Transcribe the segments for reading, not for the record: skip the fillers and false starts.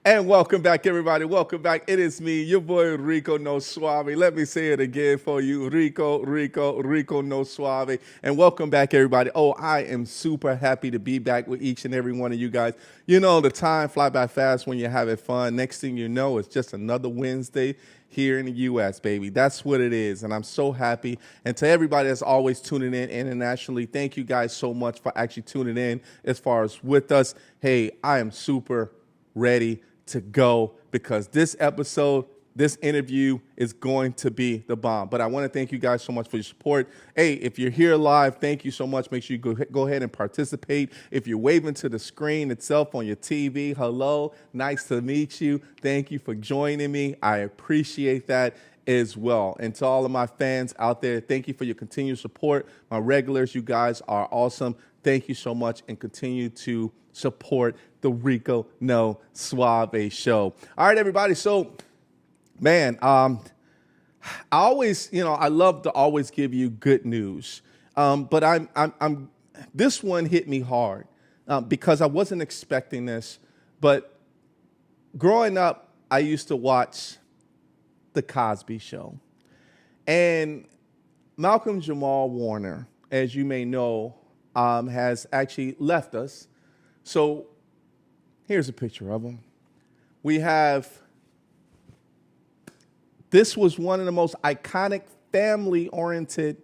And welcome back, everybody. Welcome back. It is me, your boy Rico No Suave. Let me say it again for you, Rico No Suave. And welcome back, everybody. Oh, I am super happy to be back with each and every one of you guys. You know, the time fly by fast when you're having fun. Next thing you know, it's just another Wednesday here in the U.S., baby. That's what it is, and I'm so happy. And to everybody that's always tuning in internationally, thank you guys so much for actually tuning in as far as with us. Hey, I am super ready to go because this episode, this interview is going to be the bomb. But I want to thank you guys so much for your support. Hey, if you're here live, thank you so much. Make sure you go ahead and participate. If you're waving to the screen itself on your TV, hello, nice to meet you. Thank you for joining me. I appreciate that as well. And to all of my fans out there, thank you for your continued support. My regulars, you guys are awesome. Thank you so much, and continue to support the Rico No Suave show. All right, everybody. So, man, I always, I love to always give you good news. But I'm this one hit me hard because I wasn't expecting this. But growing up, I used to watch The Cosby Show. And Malcolm Jamal Warner, as you may know, has actually left us. So here's a picture of him. This was one of the most iconic family-oriented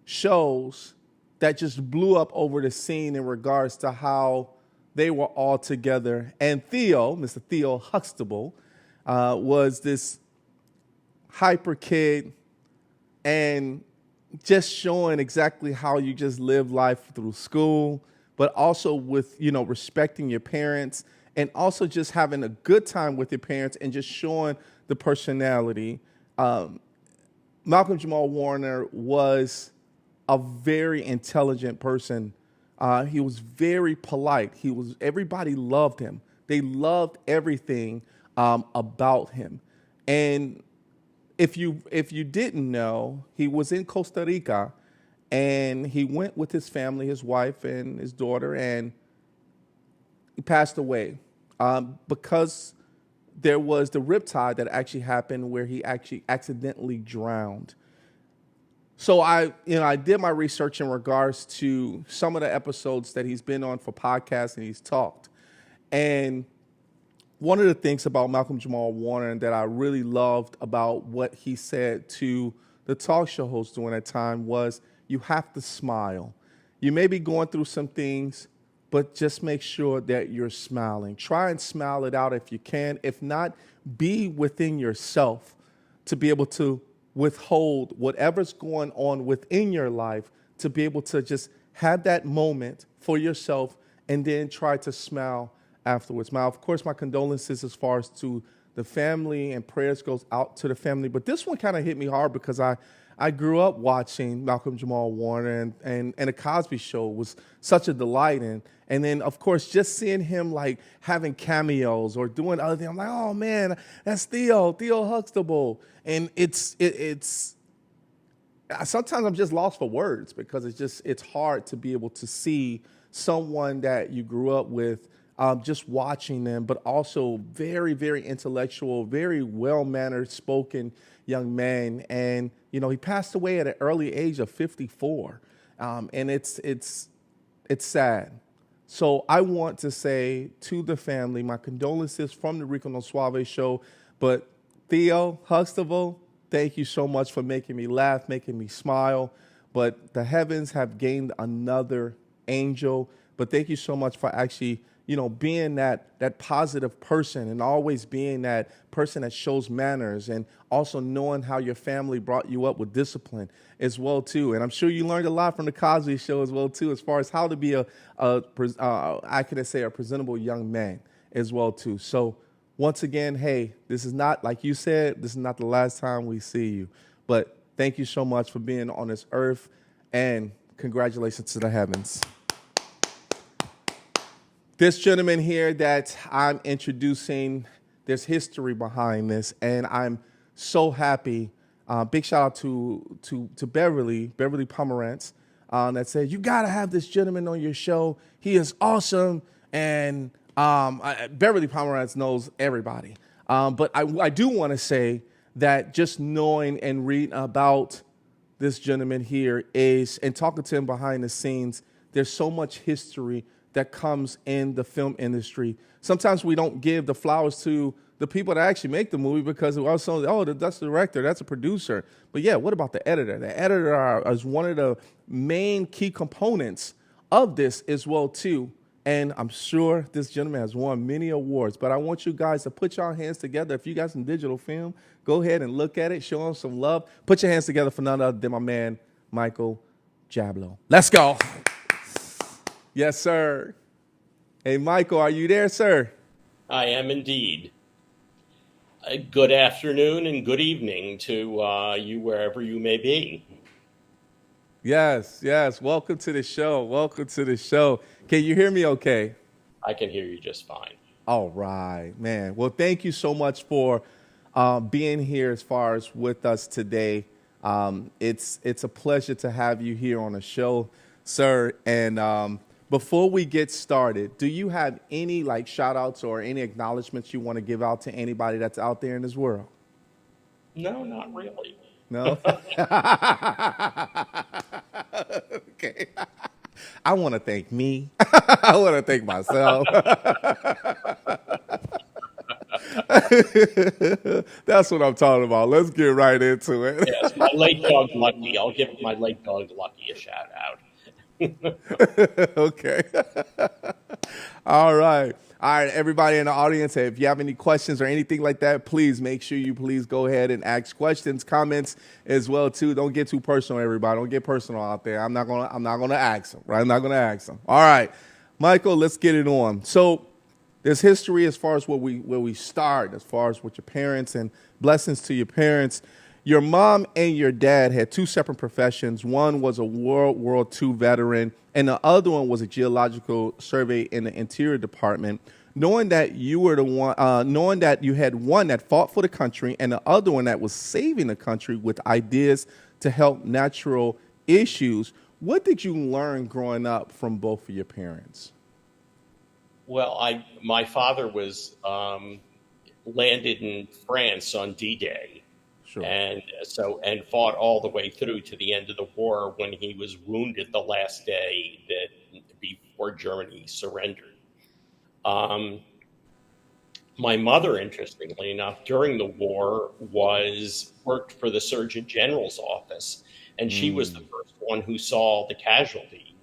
shows that just blew up over the scene in regards to how they were all together. And Theo, Mr. Theo Huxtable, was this hyper kid and just showing exactly how you just live life through school, but also with, respecting your parents and also just having a good time with your parents and just showing the personality. Malcolm Jamal Warner was a very intelligent person. He was very polite. Everybody loved him. They loved everything about him. And if you didn't know, he was in Costa Rica, and he went with his family, his wife and his daughter, and he passed away because there was the riptide that actually happened where he actually accidentally drowned. So I did my research in regards to some of the episodes that he's been on for podcasts and he's talked. And one of the things about Malcolm Jamal Warner that I really loved about what he said to the talk show host during that time was, you have to smile. You may be going through some things, but just make sure that you're smiling. Try and smile it out if you can. If not, be within yourself to be able to withhold whatever's going on within your life, to be able to just have that moment for yourself and then try to smile afterwards. Now, of course, my condolences as far as to the family and prayers goes out to the family. But this one kind of hit me hard because I grew up watching Malcolm Jamal Warner, and the Cosby Show was such a delight. And then, of course, just seeing him like having cameos or doing other things, I'm like, oh man, that's Theo Huxtable. And it's sometimes I'm just lost for words because it's hard to be able to see someone that you grew up with, just watching them, but also very, very intellectual, very well-mannered, spoken young man. And, he passed away at an early age of 54. And it's sad. So I want to say to the family, my condolences from the Rico No Suave show. But Theo Huxtable, thank you so much for making me laugh, making me smile. But the heavens have gained another angel. But thank you so much for actually, being that positive person and always being that person that shows manners, and also knowing how your family brought you up with discipline as well too. And I'm sure you learned a lot from the Cosby Show as well too, as far as how to be a presentable young man as well too. So once again, hey, this is not, like you said, this is not the last time we see you. But thank you so much for being on this earth, and congratulations to the heavens. This gentleman here that I'm introducing, there's history behind this, and I'm so happy. Big shout out to Beverly Pomerantz, that said, you got to have this gentleman on your show. He is awesome. And Beverly Pomerantz knows everybody. But I do want to say that just knowing and reading about this gentleman here and talking to him behind the scenes, there's so much history that comes in the film industry. Sometimes we don't give the flowers to the people that actually make the movie because that's the director, that's a producer. But yeah, what about the editor? The editor is one of the main key components of this as well too. And I'm sure this gentleman has won many awards, but I want you guys to put your hands together. If you got some digital film, go ahead and look at it, show him some love. Put your hands together for none other than my man, Michael Jablow. Let's go. Yes, sir. Hey, Michael, are you there, sir? I am indeed. Good afternoon and good evening to you wherever you may be. Yes. Welcome to the show. Can you hear me okay? I can hear you just fine. All right, man. Well, thank you so much for being here as far as with us today. It's a pleasure to have you here on the show, sir. And before we get started, do you have any shout outs or any acknowledgments you want to give out to anybody that's out there in this world? No, not really. No? Okay. I want to thank me. I want to thank myself. That's what I'm talking about. Let's get right into it. Yes, my late dog Lucky. I'll give my late dog Lucky a shout out. Okay. All right. All right, everybody in the audience, if you have any questions or anything like that, please make sure you please go ahead and ask questions, comments as well too. Don't get too personal, everybody. Don't get personal out there. I'm not gonna ask them, right? I'm not gonna ask them. All right, Michael, let's get it on. So there's history as far as where we start, as far as with your parents, and blessings to your parents. Your mom and your dad had two separate professions. One was a World War II veteran, and the other one was a geological survey in the Interior Department. Knowing that you were the one, knowing that you had one that fought for the country and the other one that was saving the country with ideas to help natural issues, what did you learn growing up from both of your parents? Well, my father was landed in France on D-Day, Sure. and fought all the way through to the end of the war when he was wounded the last day before Germany surrendered. Um, my mother, interestingly enough, during the war worked for the Surgeon General's office, and she was the first one who saw the casualty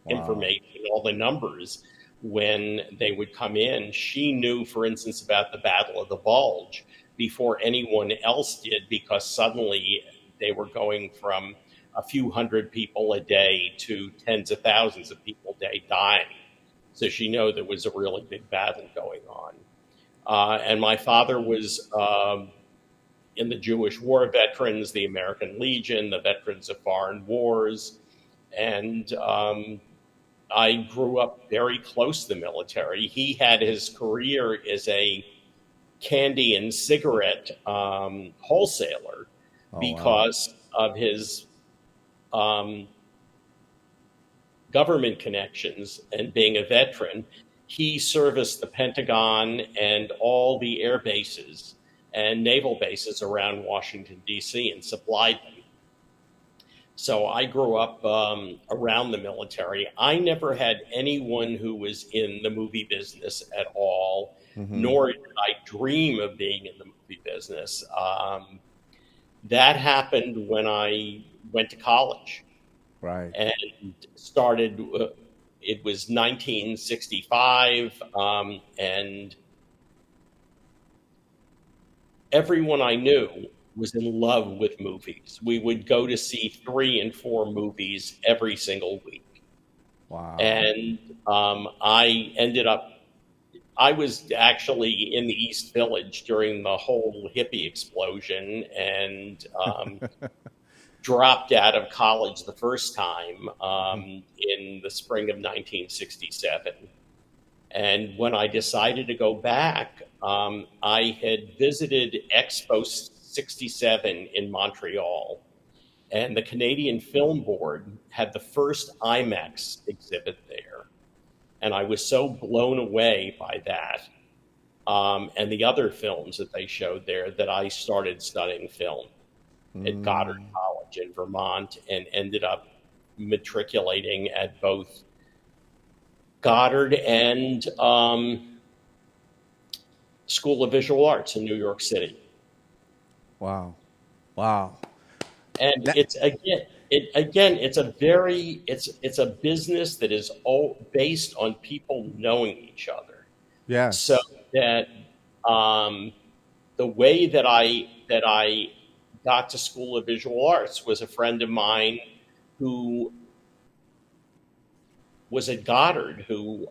Wow. information, all the numbers when they would come in. She knew, for instance, about the Battle of the Bulge before anyone else did, because suddenly they were going from a few hundred people a day to tens of thousands of people a day dying. So she knew there was a really big battle going on. And my father was in the Jewish War Veterans, the American Legion, the Veterans of Foreign Wars. And I grew up very close to the military. He had his career as a candy and cigarette wholesaler Oh, wow. because of his um, government connections and being a veteran. He serviced the Pentagon and all the air bases and naval bases around Washington, D.C., and supplied them. So I grew up around the military. I never had anyone who was in the movie business at all, Hmm. nor did I dream of being in the movie business. That happened when I went to college Right. and started. It was 1965, and everyone I knew was in love with movies. We would go to see 3 and 4 movies every single week. Wow. And I ended up, I was actually in the East Village during the whole hippie explosion and dropped out of college the first time in the spring of 1967. And when I decided to go back, I had visited Expo 67 in Montreal, and the Canadian Film Board had the first IMAX exhibit there. And I was so blown away by that and the other films that they showed there that I started studying film at Goddard Mm. College in Vermont and ended up matriculating at both Goddard and School of Visual Arts in New York City. Wow. Wow. And That, it's it's a very it's a business that is all based on people knowing each other. So yes. that um, the way that I got to School of Visual Arts was a friend of mine who was at Goddard who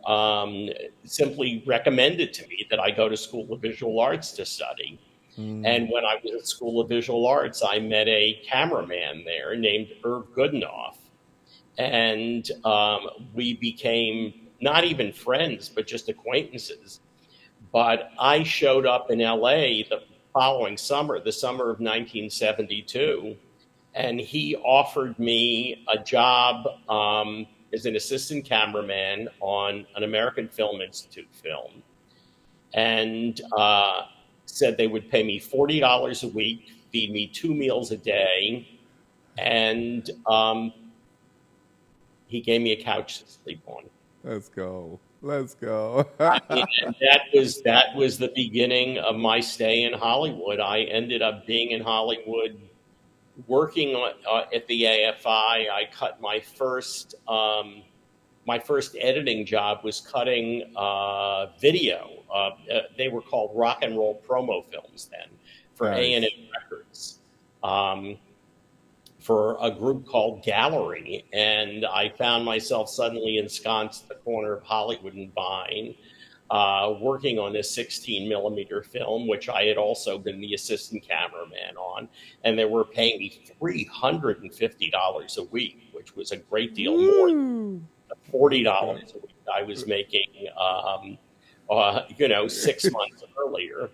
simply recommended to me that I go to School of Visual Arts to study. Mm. And when I was at School of Visual Arts, I met a cameraman there named Irv Goodenough. And we became not even friends, but just acquaintances. But I showed up in LA the following summer, the summer of 1972, and he offered me a job as an assistant cameraman on an American Film Institute film, and said they would pay me $40 a week, feed me 2 meals a day, and he gave me a couch to sleep on. Let's go. Let's go. And that was the beginning of my stay in Hollywood. I ended up being in Hollywood working at the AFI. I cut my first editing job was cutting video. They were called rock and roll promo films then for A&M Nice. Records. For a group called Gallery, and I found myself suddenly ensconced at the corner of Hollywood and Vine, working on this 16 millimeter film, which I had also been the assistant cameraman on, and they were paying me $350 a week, which was a great deal more Woo. than the $40 a week I was making, 6 months earlier.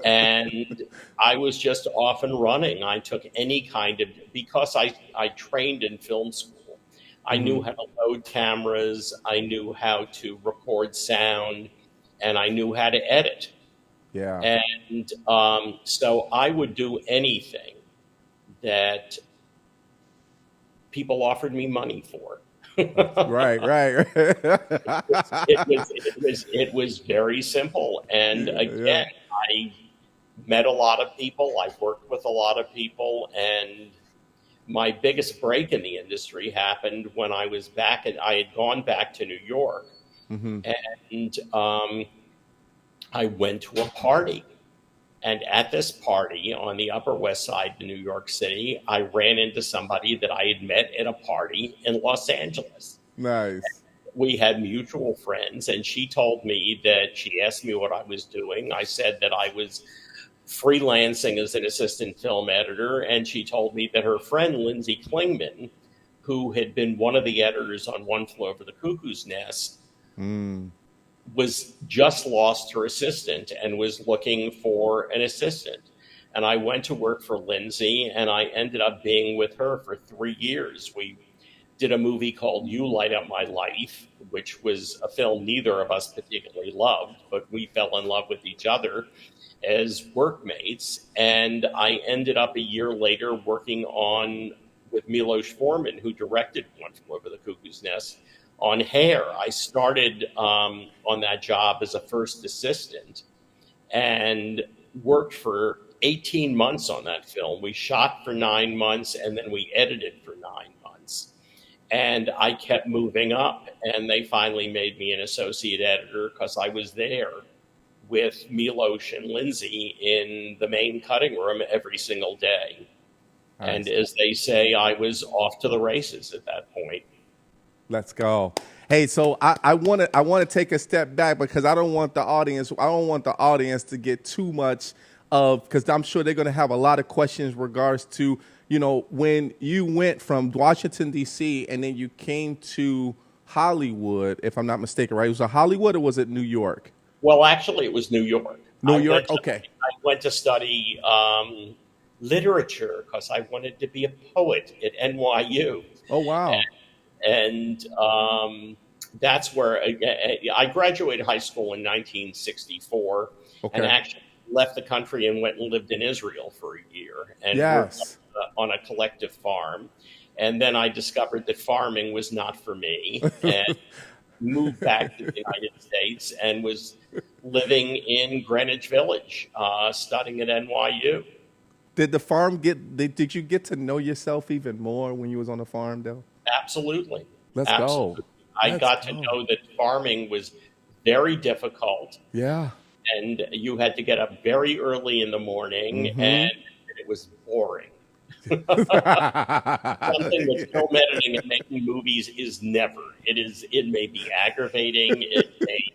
And I was just off and running. I took any kind of, because I trained in film school, I knew Hmm. how to load cameras, I knew how to record sound, and I knew how to edit. Yeah. And so I would do anything that people offered me money for. Right. Right. It was very simple. And Yeah. again, I met a lot of people. I worked with a lot of people, and my biggest break in the industry happened when I had gone back to New York, Hmm. and I went to a party. And at this party on the Upper West Side of New York City, I ran into somebody that I had met at a party in Los Angeles. Nice. we had mutual friends, and she told me that she asked me what I was doing. I said that I was freelancing as an assistant film editor, and she told me that her friend Lindsay Klingman, who had been one of the editors on One Flew Over the Cuckoo's Nest, Mm. was just lost her assistant and was looking for an assistant. And I went to work for Lindsay, and I ended up being with her for 3 years. We did a movie called You Light Up My Life, which was a film neither of us particularly loved, but we fell in love with each other as workmates. And I ended up a year later working on with Milos Forman, who directed One Flew Over the Cuckoo's Nest, on Hair. I started on that job as a first assistant and worked for 18 months on that film. We shot for 9 months and then we edited for 9 months. And I kept moving up, and they finally made me an associate editor because I was there with Milos and Lindsay in the main cutting room every single day. Nice. And as they say, I was off to the races at that point. Let's go. Hey, so I want to take a step back because I don't want the audience to get too much of, because I'm sure they're going to have a lot of questions in regards to, you know, when you went from Washington D.C. and then you came to Hollywood, if I'm not mistaken, right? Was it Hollywood or was it New York? Well, actually, it was New York. New York. Okay. I went to study literature because I wanted to be a poet at NYU. Oh wow. And that's where I graduated high school in 1964, Okay. and actually left the country and went and lived in Israel for a year and Yes. worked on a collective farm. And then I discovered that farming was not for me, and moved back to the United States and was living in Greenwich Village, studying at NYU. Did the farm did you get to know yourself even more when you was on the farm, though? Absolutely. Let's Absolutely. go. I Let's got to go. know that farming was very difficult, Yeah. and you had to get up very early in the morning, Mm-hmm. and it was boring. Something with film editing and making movies is never. It may be aggravating, it may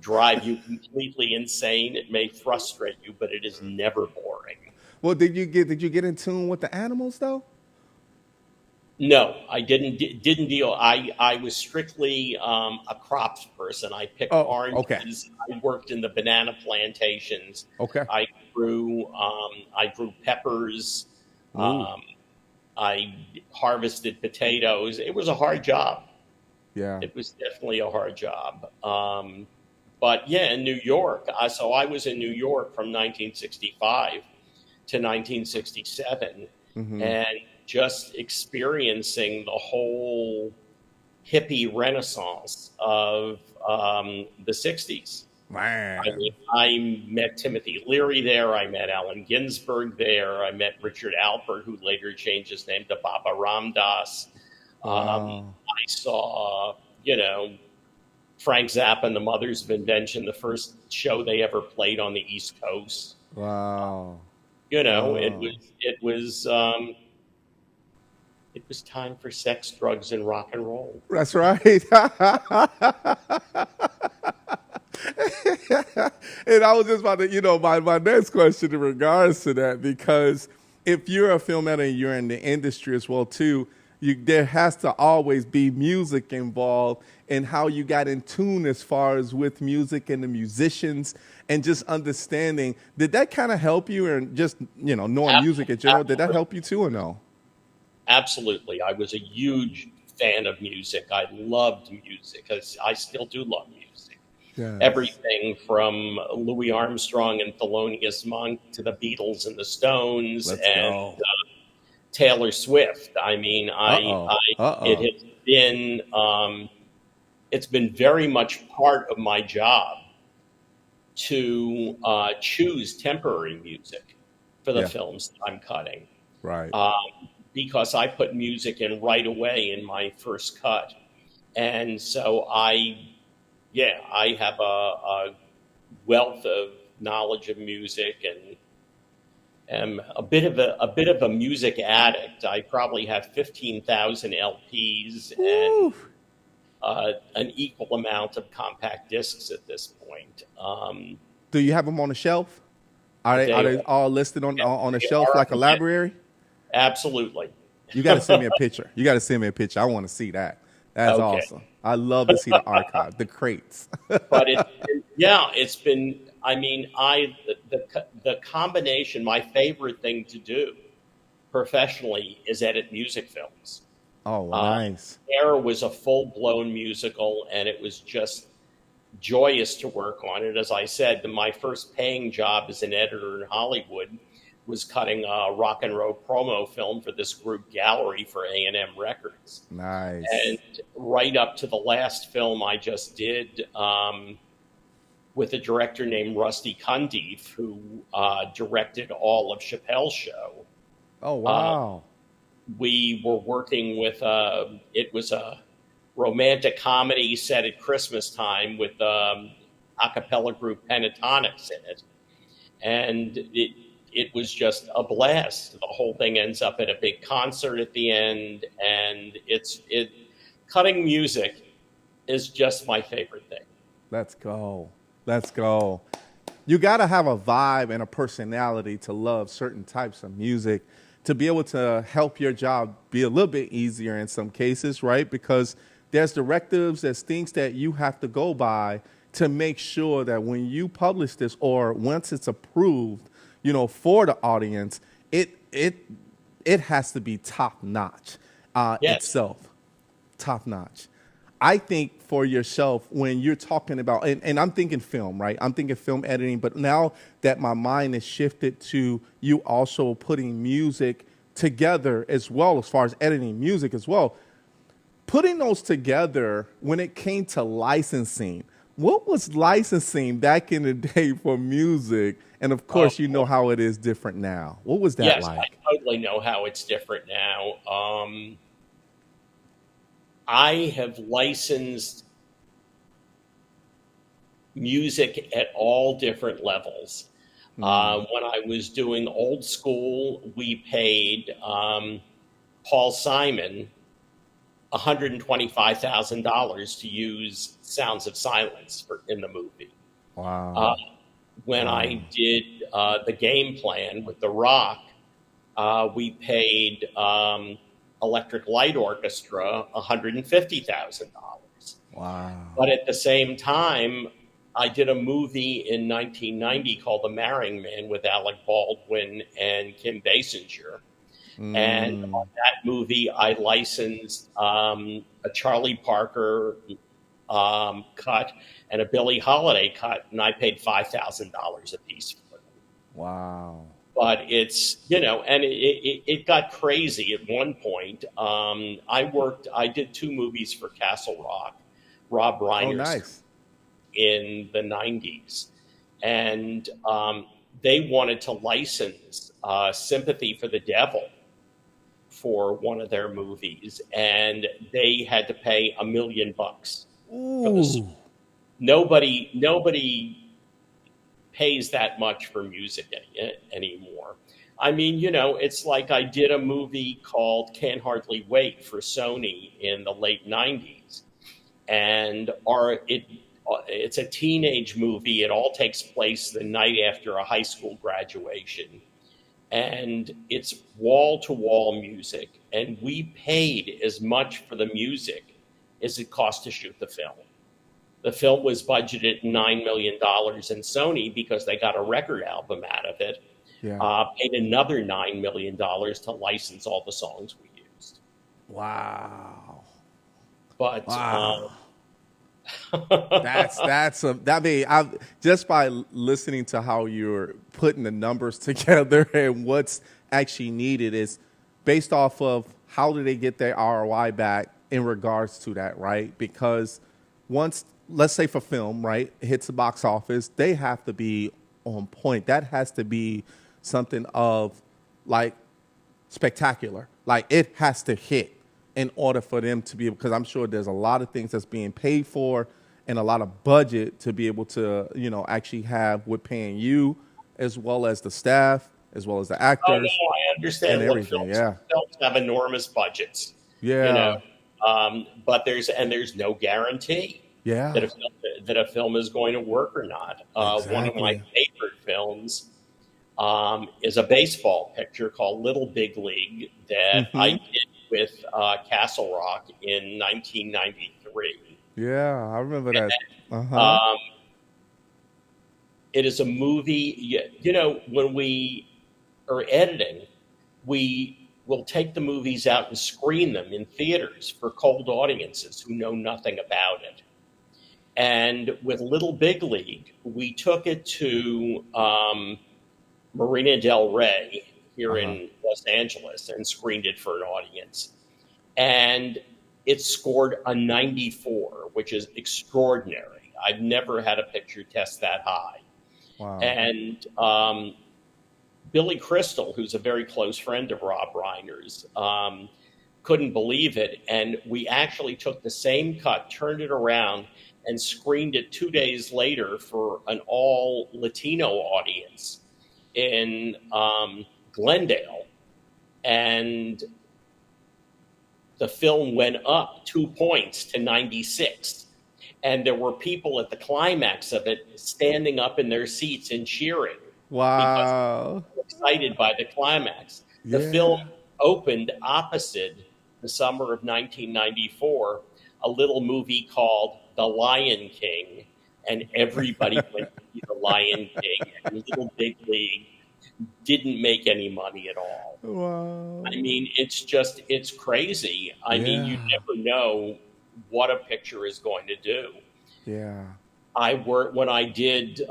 drive you completely insane, it may frustrate you, but it is never boring. Well, did you get in tune with the animals though? No, I didn't deal. I was strictly a crops person. I picked oranges. Okay. I worked in the banana plantations. Okay. I grew peppers. I harvested potatoes. It was a hard job. Yeah. It was definitely a hard job. But yeah, in New York. So I was in New York from 1965 to 1967, Mm-hmm. and just experiencing the whole hippie renaissance of the 60s. Man. I mean, I met Timothy Leary there. I met Allen Ginsberg there. I met Richard Alpert, who later changed his name to Baba Ramdas. I saw, Frank Zappa and the Mothers of Invention, the first show they ever played on the East Coast. Wow. It was time for sex, drugs, and rock and roll. That's right. And I was just about to, my next question in regards to that, because if you're a film editor and you're in the industry as well too, there has to always be music involved in how you got in tune as far as with music and the musicians and just understanding. Did that kind of help you, and just knowing music in general? Did that help you too, or no? Absolutely. I was a huge fan of music. I loved music. I still do love music. Yes. Everything from Louis Armstrong and Thelonious Monk to the Beatles and the Stones and Taylor Swift. I mean, it has been it's been very much part of my job to choose temporary music for the films that I'm cutting. Right. Because I put music in right away in my first cut. And so I have a wealth of knowledge of music, and am a bit of a music addict. I probably have 15,000 LPs, and an equal amount of compact discs at this point. Do you have them on the shelf? Are They they all listed on a they shelf are like a library? absolutely You got to send me a picture. You got to send me a picture. I want to see that. That's okay. awesome. I love to see the archive, the crates. But yeah, it's been. I mean, the combination. My favorite thing to do professionally is edit music films. Oh, Uh, nice. Air was a full blown musical, and it was just joyous to work on it. As I said, my first paying job as an editor in Hollywood was cutting a rock and roll promo film for this group Gallery for A&M Records. And Nice. right up to the last film I just did with a director named Rusty Cundiff, who directed all of Chappelle's Show. Oh, Uh, wow. we were working with it was a romantic comedy set at Christmas time with a cappella group Pentatonics in it, and it was just a blast. The whole thing ends up at a big concert at the end, and it cutting music is just my favorite thing. Let's go. Let's go. You got to have a vibe and a personality to love certain types of music to be able to help your job be a little bit easier in some cases, right? Because there's directives, there's things that you have to go by to make sure that when you publish this or once it's approved, for the audience, it has to be top notch Yes, itself, top notch. I think for yourself, when you're talking about, and I'm thinking film, right? I'm thinking film editing, but now that my mind is shifted to you also putting music together as well, as far as editing music as well, putting those together when it came to licensing, what was licensing back in the day for music? And of oh, course, you know how it is different now. What was that yes, I like? totally know how it's different now. I have licensed music at all different levels. When I was doing old school, we paid Paul Simon $125,000 to use Sounds of Silence in the movie. Uh, Wow. when I Wow. did the game plan with The Rock, we paid Electric Light Orchestra $150,000. Wow. But at the same time, I did a movie in 1990 called The Marrying Man with Alec Baldwin and Kim Basinger. And on Mm. that movie, I licensed a Charlie Parker cut and a Billie Holiday cut, and I paid $5,000 a piece for them. Wow. But and it got crazy at one point. I did two movies for Castle Rock, Rob Oh, Reiner's nice. in the 90s. And they wanted to license Sympathy for the Devil for one of their movies, and they had to pay $1 million for this. Ooh. Nobody pays that much for music anymore. I mean, it's like I did a movie called Can't Hardly Wait for Sony in the late 90s. And it's a teenage movie. It all takes place the night after a high school graduation. And it's wall to wall music. And we paid as much for the music as it cost to shoot the film. The film was budgeted $9 million, and Sony, because they got a record album out of it, Yeah. paid another $9 million to license all the songs we used. Wow. But Wow. I mean, I just by listening to how you're putting the numbers together and what's actually needed is based off of how do they get their ROI back in regards to that, right? Because once, let's say for film, right, it hits the box office, they have to be on point. That has to be something of like spectacular. Like it has to hit in order for them to be able, because I'm sure there's a lot of things that's being paid for and a lot of budget to be able to, actually have with paying you as well as the staff, as well as the oh no, actors I and understand. Look, everything. films Yeah. films have enormous budgets. You know, Yeah. But there's no guarantee Yeah, that a film is going to work or not. One of my exactly. favorite films is a baseball picture called Little Big League that I Hmm. did with Castle Rock in 1993. Yeah, I remember that. Uh-huh. Um, it is a movie. When we are editing, we will take the movies out and screen them in theaters for cold audiences who know nothing about it. And with Little Big League, we took it to Marina Del Rey here Uh-huh. in Los Angeles and screened it for an audience. And it scored a 94, which is extraordinary. I've never had a picture test that high. Wow. And Billy Crystal, who's a very close friend of Rob Reiner's, couldn't believe it. And we actually took the same cut, turned it around, and screened it 2 days later for an all Latino audience in Glendale. And the film went up 2 points to 96. And there were people at the climax of it standing up in their seats and cheering because Wow. excited by the climax. The film Yeah. opened opposite the summer of 1994, a little movie called The Lion King, and everybody went to see The Lion King, and Little Big League didn't make any money at all. Wow. I mean, it's crazy. I mean, you Yeah. never know what a picture is going to do. Yeah. I worked when I did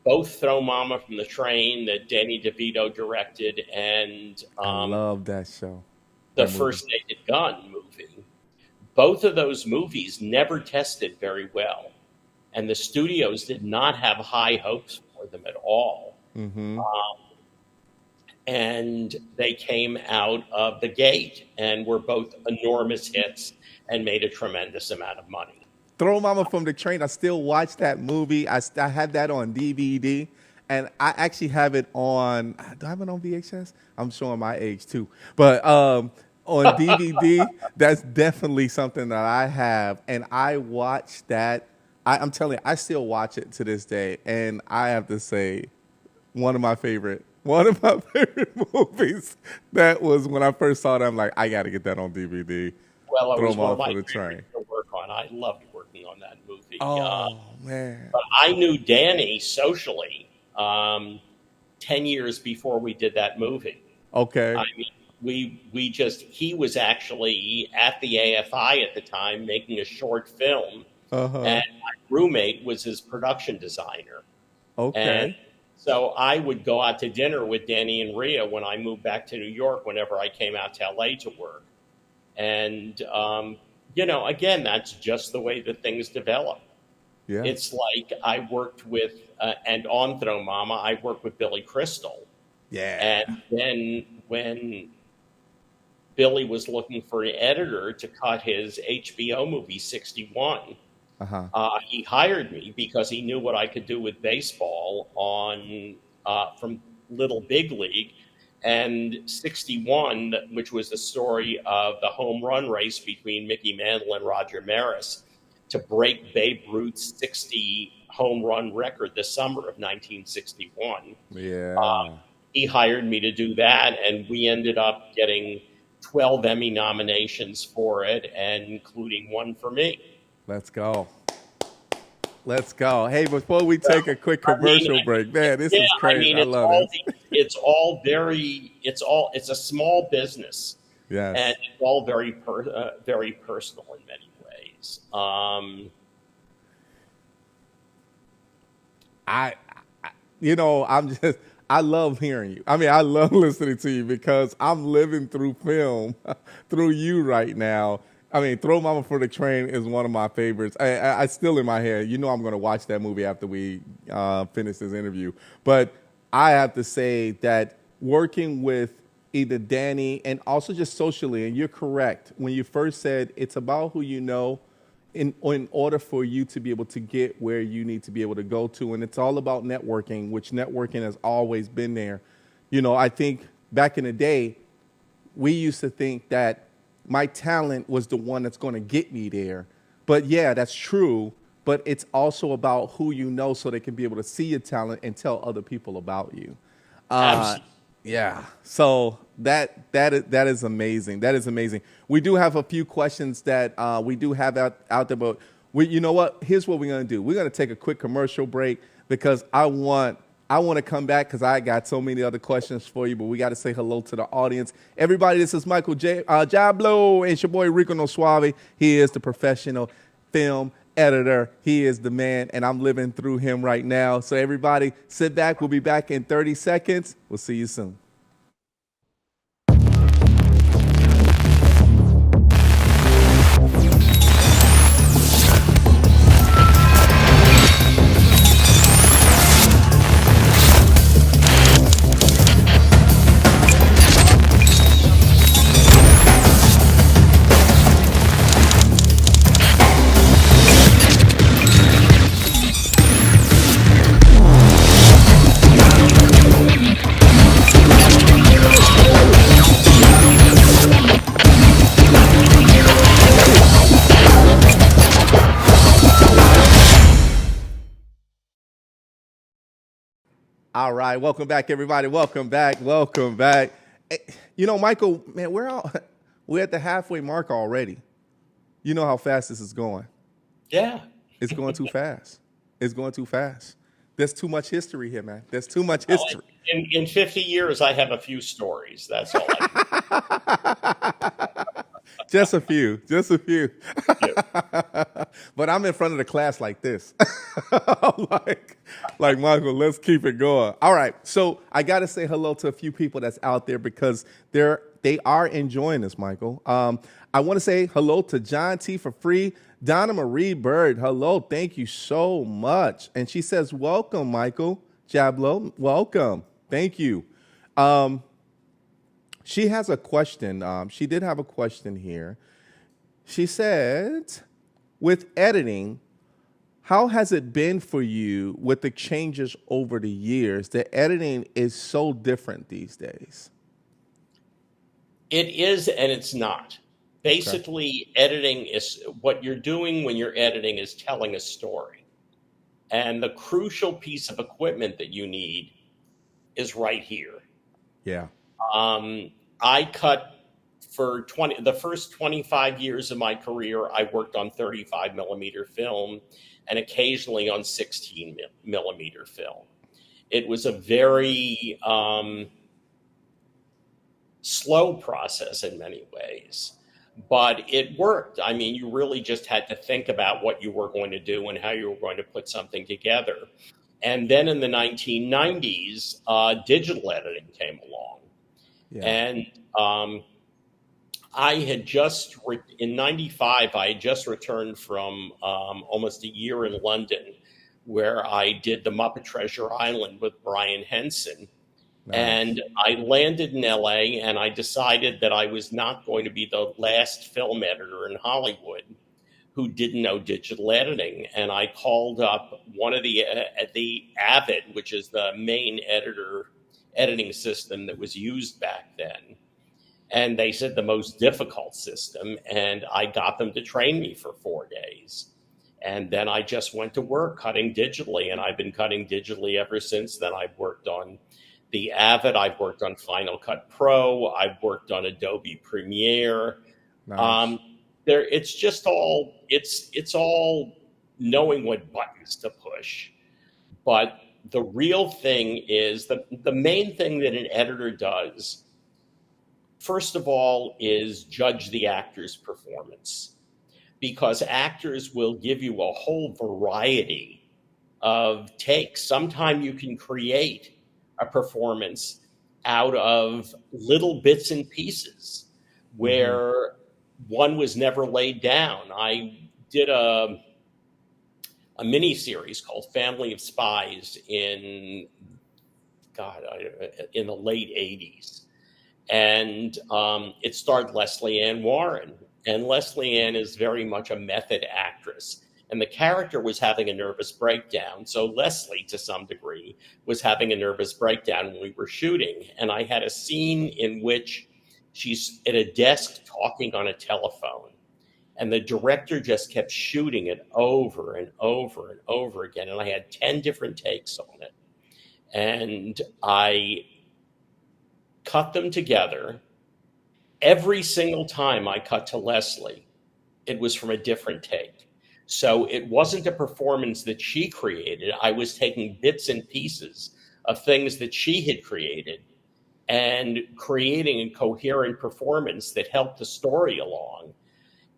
both Throw Mama from the Train that Danny DeVito directed and I love that show. the That movie. First Naked Gun movie. Both of those movies never tested very well, and the studios did not have high hopes for them at all. Mm-hmm. And they came out of the gate and were both enormous hits and made a tremendous amount of money. Throw Mama from the Train. I still watch that movie. I had that on DVD, and I actually have it on. Do I have it on VHS? I'm showing my age too, but on DVD, that's definitely something that I have, and I watch that. I'm telling you, I still watch it to this day, and I have to say, one of my favorite movies. That was when I first saw it. I'm like, I got to get that on DVD. Well, it Throw was one Mama of my for the Train. favorites to work on. I loved working on that movie. Oh man. But I knew Danny socially 10 years before we did that movie. Okay. I mean, he was actually at the AFI at the time making a short film, Uh huh. and my roommate was his production designer. And Okay. so I would go out to dinner with Danny and Rhea when I moved back to New York whenever I came out to LA to work. And, again, that's just the way that things develop. Yeah. It's like I worked with, and on Throw Mama, I worked with Billy Crystal. Yeah. And then when Billy was looking for an editor to cut his HBO movie 61, Uh huh. he hired me because he knew what I could do with baseball on from Little Big League. And 61, which was the story of the home run race between Mickey Mantle and Roger Maris to break Babe Ruth's 60 home run record the summer of 1961. Yeah. He hired me to do that, and we ended up getting 12 Emmy nominations for it, and including one for me. Let's go. Let's go. Hey, before we take a quick I mean, commercial break, man, this yeah, is I crazy. mean, I love it. it's a small business, and Yes. it's all very personal in many ways. I, I love hearing you. I mean, I love listening to you because I'm living through film through you right now. I mean, Throw Mama for the Train is one of my favorites. I still in my head. You know, I'm going to watch that movie after we finish this interview. But I have to say that working with either Danny and also just socially, and you're correct when you first said it's about who you know in order for you to be able to get where you need to be able to go to. And it's all about networking, which networking has always been there. You know, I think back in the day, we used to think that my talent was the one that's going to get me there. But yeah, that's true. But it's also about who you know, so they can be able to see your talent and tell other people about you. Uh, Absolutely. yeah. So that is amazing. That is amazing. We do have a few questions that we do have out there, but you know what? Here's what we're gonna do. We're gonna take a quick commercial break because I want to come back because I got so many other questions for you, but we got to say hello to the audience. Everybody, this is Michael Jablow, and it's your boy Rico No Suave. He is the professional film editor. He is the man, and I'm living through him right now. So everybody, sit back. We'll be back in 30 seconds. We'll see you soon. All right, welcome back, everybody. Welcome back. Welcome back. You know, Michael, man, we're at the halfway mark already. You know how fast this is going. Yeah. It's going too fast. It's going too fast. There's too much history here, man. There's too much Well, history. in 50 years, I have a few stories. That's all I can Just a few. Just a few. do. But I'm in front of the class like this. like Michael, let's keep it going. All right. So I got to say hello to a few people that's out there because they are enjoying this, Michael. I want to say hello to John T for free. Donna Marie Bird, hello. Thank you so much. And she says, welcome, Michael Jablow. Welcome. Thank you. She has a question. She did have a question here. She said, with editing, how has it been for you with the changes over the years? The editing is so different these days. It is and it's not. Okay. Basically, editing is what you're doing when you're editing is telling a story. And the crucial piece of equipment that you need is right here. Yeah. I cut for the first 25 years of my career, I worked on 35 millimeter film and occasionally on 16 millimeter film. It was a very slow process in many ways, but it worked. I mean, you really just had to think about what you were going to do and how you were going to put something together. And then in the 1990s, digital editing came along. Yeah. And I had in 95, I had just returned from almost a year in London where I did The Muppet Treasure Island with Brian Henson. Nice. And I landed in LA and I decided that I was not going to be the last film editor in Hollywood who didn't know digital editing. And I called up one of the Avid, which is the main editing system that was used back then. And they said the most difficult system. And I got them to train me for 4 days. And then I just went to work cutting digitally. And I've been cutting digitally ever since then. I've worked on the Avid, I've worked on Final Cut Pro, I've worked on Adobe Premiere. Nice. It's just all, it's all knowing what buttons to push. But the real thing is the main thing that an editor does, first of all, is judge the actor's performance, because actors will give you a whole variety of takes. Sometimes you can create a performance out of little bits and pieces where one was never laid down. I did a mini series called Family of Spies in the late 80s. And it starred Leslie Ann Warren. And Leslie Ann is very much a method actress. And the character was having a nervous breakdown. So Leslie, to some degree, was having a nervous breakdown when we were shooting. And I had a scene in which She's at a desk talking on a telephone, and the director just kept shooting it over and over and over again. And I had 10 different takes on it. And I cut them together. Every single time I cut to Leslie, it was from a different take. So it wasn't a performance that she created. I was taking bits and pieces of things that she had created and creating a coherent performance that helped the story along.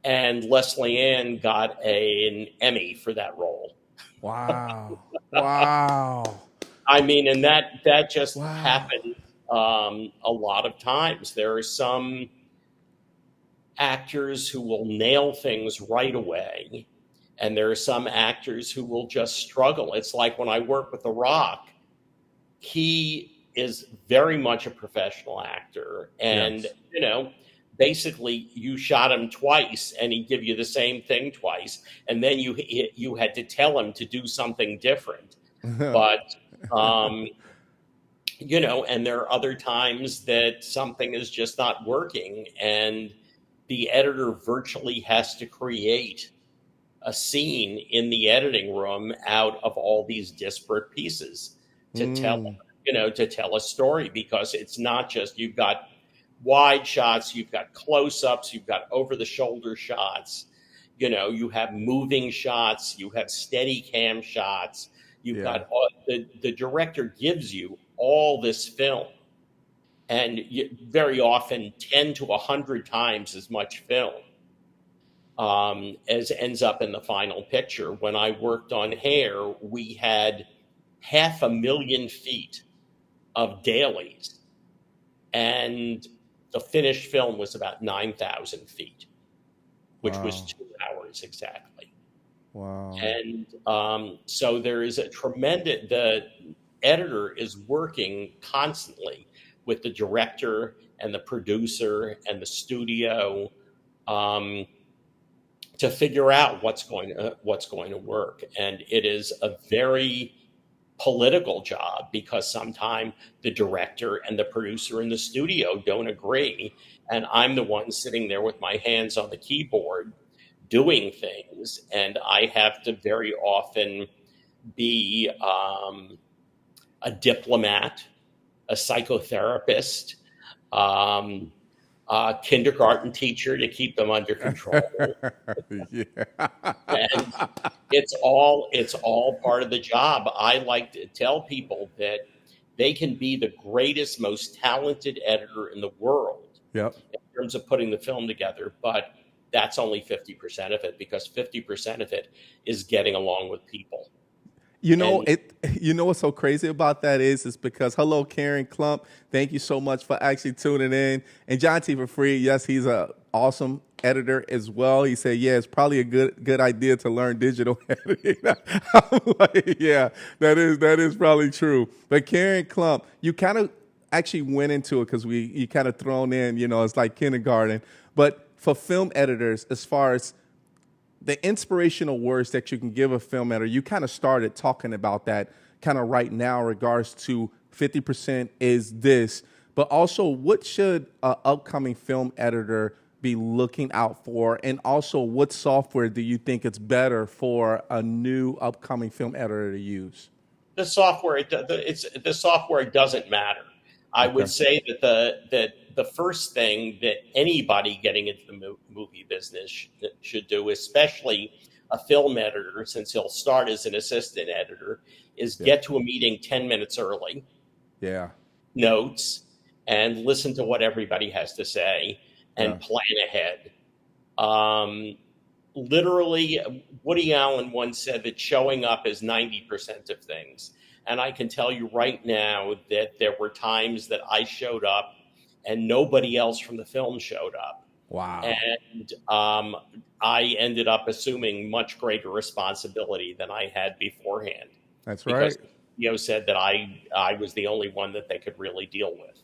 And Leslie Ann got an Emmy for that role. Wow. Wow. I mean, and that just Wow. happened a lot of times. There are some actors who will nail things right away, and there are some actors who will just struggle. It's like when I work with The Rock, he is very much a professional actor, and Yes. basically you shot him twice and he'd give you the same thing twice, and then you had to tell him to do something different. But um, and there are other times that something is just not working, and the editor virtually has to create a scene in the editing room out of all these disparate pieces to tell Mm, to tell a story, because it's not just you've got wide shots, you've got close-ups, you've got over-the-shoulder shots, you have moving shots, you have steady cam shots, you've yeah. got the director gives you all this film, and very often 10 to 100 times as much film as ends up in the final picture. When I worked on Hair, we had 500,000 feet of dailies, and the finished film was about 9,000 feet, which was Wow. 2 hours exactly. Wow. And so there is a tremendous, the editor is working constantly with the director and the producer and the studio um, to figure out what's going to work. And it is a very political job, because sometimes the director and the producer in the studio don't agree, and I'm the one sitting there with my hands on the keyboard doing things, and I have to very often be a diplomat, a psychotherapist, um, a kindergarten teacher to keep them under control. Yeah. And it's all part of the job. I like to tell people that they can be the greatest, most talented editor in the world Yep. in terms of putting the film together, but that's only 50% of it, because 50% of it is getting along with people. You know And it. You know what's so crazy about that is because hello, Karen Klump. Thank you so much for actually tuning in. And John T for free. Yes, he's a awesome editor as well. He said, yeah, it's probably a good idea to learn digital editing. I'm like, yeah, that is probably true. But Karen Klump, you kind of actually went into it because you kind of thrown in. It's like kindergarten. But for film editors, as far as the inspirational words that you can give a film editor, you kind of started talking about that kind of right now in regards to 50% is this, but also what should an upcoming film editor be looking out for? And also what software do you think it's better for a new upcoming film editor to use? the software doesn't matter. I would Okay. say that the first thing that anybody getting into the movie business should do, especially a film editor, since he'll start as an assistant editor, is Yeah. get to a meeting 10 minutes early, Yeah. notes, and listen to what everybody has to say Yeah. and plan ahead. Um, Literally, Woody Allen once said that showing up is 90% of things. And I can tell you right now that there were times that I showed up and nobody else from the film showed up. Wow. And I ended up assuming much greater responsibility than I had beforehand, That's because right. said that I was the only one that they could really deal with.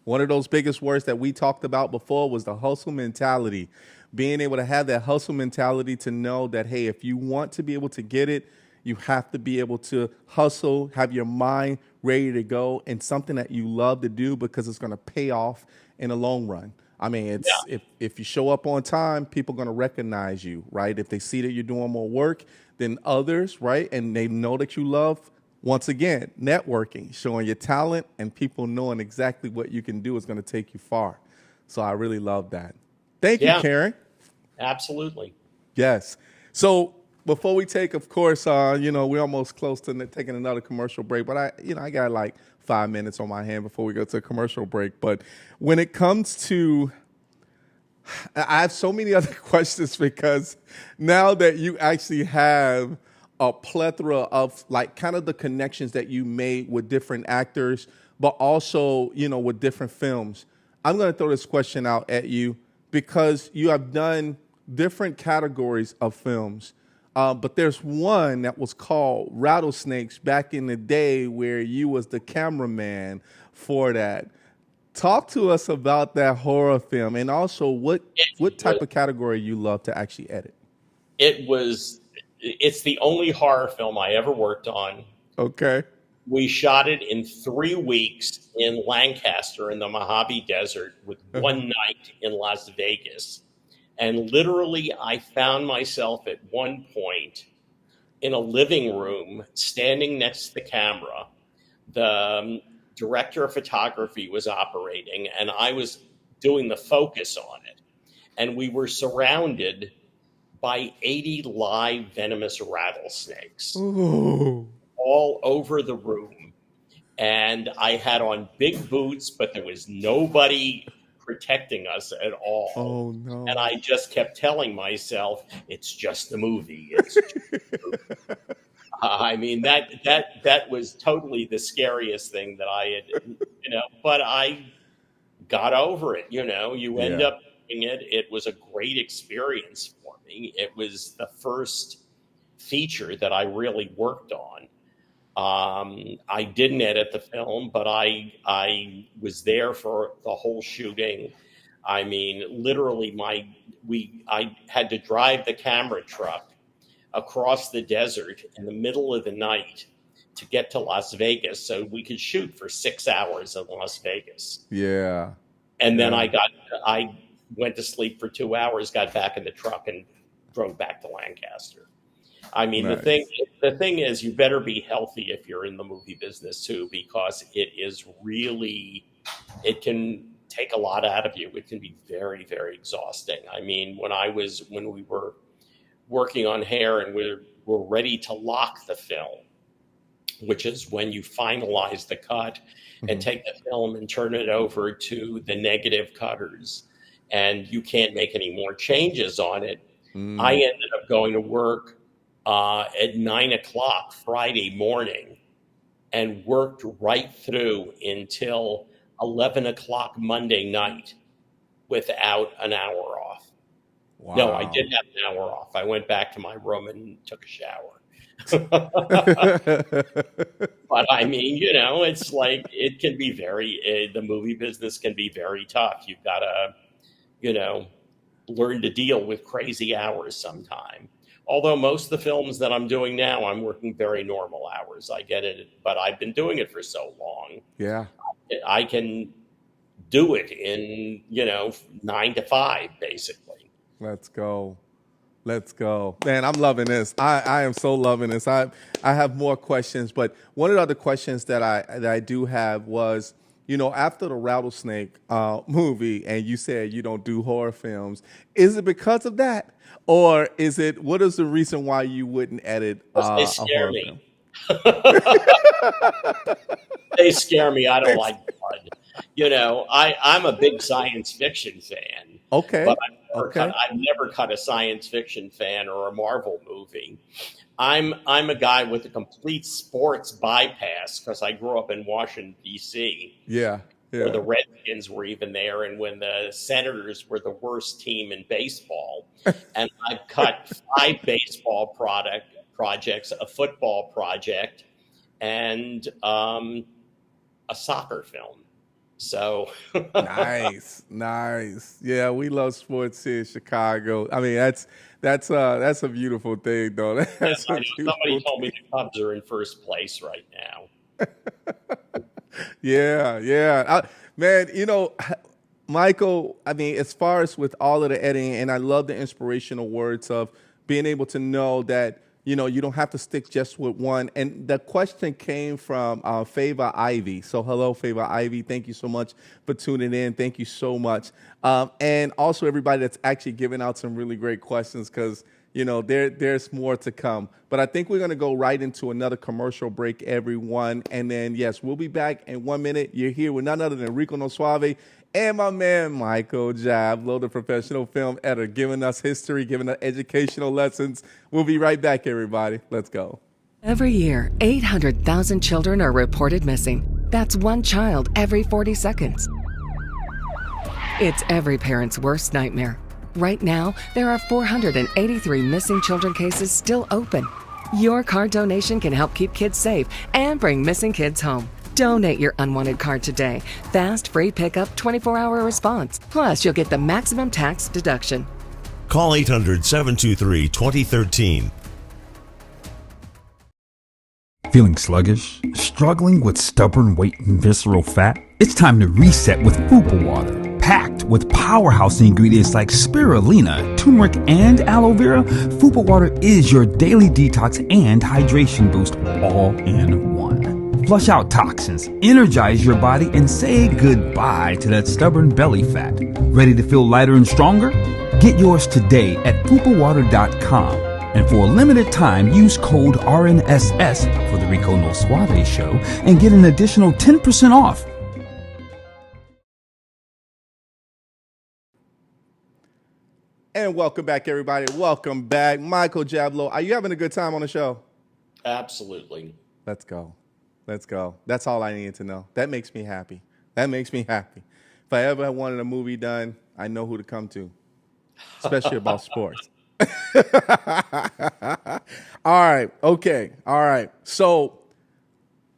One of those biggest words that we talked about before was the hustle mentality. Being able to have that hustle mentality to know that, hey, if you want to be able to get it, you have to be able to hustle, have your mind ready to go, and something that you love to do because it's going to pay off in the long run. I mean, it's Yeah. if you show up on time, people are going to recognize you, right? If they see that you're doing more work than others, right, and they know that you love, once again, networking, showing your talent, and people knowing exactly what you can do is going to take you far. So I really love that. Thank you, Yeah, Karen. absolutely. Yes. So before we take, of course, we're almost close to taking another commercial break, but I got like 5 minutes on my hand before we go to a commercial break. But when it comes to, I have so many other questions because now that you actually have a plethora of like kind of the connections that you made with different actors, but also, with different films, I'm going to throw this question out at you because you have done different categories of films. But there's one that was called Rattlesnakes back in the day where you was the cameraman for that. Talk to us about that horror film, and also what type But of category you love to actually edit. it was, it's the only horror film I ever worked on. Okay. We shot it in 3 weeks in Lancaster in the Mojave Desert with Uh-huh. one night in Las Vegas. And literally, I found myself at one point in a living room standing next to the camera. The director of photography was operating, and I was doing the focus on it. And we were surrounded by 80 live venomous rattlesnakes Ooh. all over the room. And I had on big boots, but there was nobody protecting us at all. Oh And no. I just kept telling myself, it's just a movie. It's just a movie. I mean, that was totally the scariest thing that I had, but I got over it. You end Yeah. up doing it. It was a great experience for me. It was the first feature that I really worked on. I didn't edit the film, but I was there for the whole shooting. I mean, literally, I had to drive the camera truck across the desert in the middle of the night to get to Las Vegas so we could shoot for 6 hours in Las Vegas. Yeah. And then Yeah. I went to sleep for 2 hours, got back in the truck, and drove back to Lancaster. I mean, Nice. the thing is, you better be healthy if you're in the movie business too, because it is really, it can take a lot out of you. It can be very, very exhausting. I mean, when we were working on Hair and we're ready to lock the film, which is when you finalize the cut and Hmm. take the film and turn it over to the negative cutters, and you can't make any more changes on it. I Mm. ended up going to work at 9 o'clock Friday morning and worked right through until 11 o'clock Monday night without an hour off. No, I did Wow. have an hour off. I went back to my room and took a shower. But I mean, it's like it can be the movie business can be very tough. You've got to, you know, learn to deal with crazy hours sometime. Although most of the films that I'm doing now, I'm working very normal hours. I get it, but I've been doing it for so long. Yeah. I can do it in, 9 to 5, basically. Let's go. Let's go. Man, I'm loving this. I am so loving this. I have more questions, but one of the other questions that I do have was, after the Rattlesnake movie, and you said you don't do horror films, is it because of that? Or what is the reason why you wouldn't edit Because they a scare horror me. film? They scare me. I don't like blood. I'm a big science fiction fan, but Okay. Okay. I've never cut a science fiction fan or a Marvel movie. I'm a guy with a complete sports bypass because I grew up in Washington D.C., Yeah. where the Yeah. Redskins were even there, and when the Senators were the worst team in baseball. And I've cut 5 baseball projects, a football project, and a soccer film. So Nice, nice. Yeah, we love sports here in Chicago. I mean, that's a beautiful thing, though. yes, That's I a know somebody beautiful told me thing. the Cubs are in first place right now. Yeah, yeah. Man, Michael, I mean, as far as with all of the editing, and I love the inspirational words of being able to know that, you don't have to stick just with one. And the question came from Favor Ivy. So, hello, Favor Ivy. Thank you so much for tuning in. Thank you so much. And also, everybody that's actually giving out some really great questions because there's more to come. But I think we're going to go right into another commercial break, everyone. And then, yes, we'll be back in 1 minute. You're here with none other than Rico No Suave and my man, Michael Jablow, the professional film editor, giving us history, giving us educational lessons. We'll be right back, everybody. Let's go. Every year, 800,000 children are reported missing. That's one child every 40 seconds. It's every parent's worst nightmare. Right now, there are 483 missing children cases still open. Your card donation can help keep kids safe and bring missing kids home. Donate your unwanted card today. Fast, free pickup, 24-hour response. Plus, you'll get the maximum tax deduction. Call 800-723-2013. Feeling sluggish? Struggling with stubborn weight and visceral fat? It's time to reset with Fupa Water. Packed with powerhouse ingredients like spirulina, turmeric, and aloe vera, Fupa Water is your daily detox and hydration boost all in one. Flush out toxins, energize your body, and say goodbye to that stubborn belly fat. Ready to feel lighter and stronger? Get yours today at fupawater.com. And for a limited time, use code RNSS for the Rico No Suave show and get an additional 10% off. And welcome back, everybody. Welcome back. Michael Jablow. Are you having a good time on the show? Absolutely. Let's go. Let's go. That's all I needed to know. That makes me happy. That makes me happy. If I ever wanted a movie done, I know who to come to, especially about sports. All right. Okay. All right. So